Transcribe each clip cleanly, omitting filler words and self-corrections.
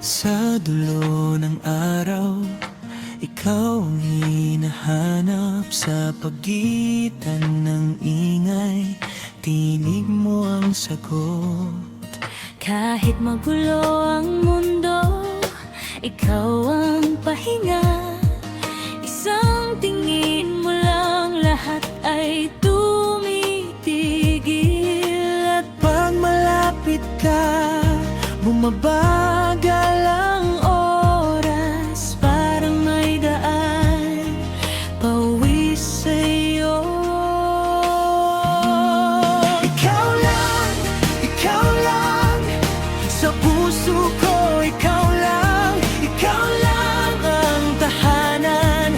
Sa dulo ng araw, ikaw ang hinahanap. Sa pagitan ng ingay, tinig mo ang sagot. Kahit magulo ang mundo, ikaw ang pahinga. Isang tingin mo lang, lahat ay tumitigil. At pag malapit ka, bumabagal ang oras. Parang may daan pauwi sa'yo. Ikaw lang sa puso ko. Ikaw lang ang tahanan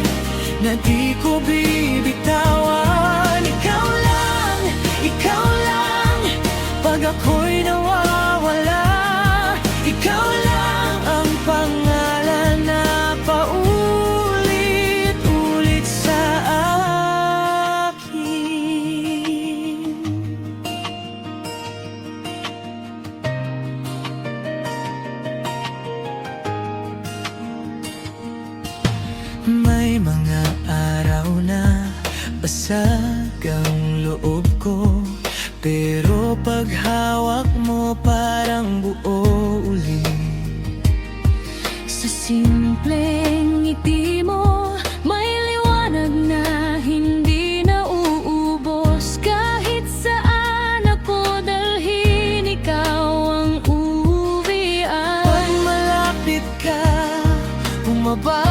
na di ko bibitawan. Ikaw lang pag ako'y nawawala. Ikaw lang ang pangalan na paulit-ulit sa akin. May mga araw na basag ang loob ko, pero pag hawak mo parang buo ulit. Sa simpleng ngiti mo, may liwanag na hindi nauubos. Kahit saan ako dalhin, ikaw ang uwian. Pag malapit ka, bumaba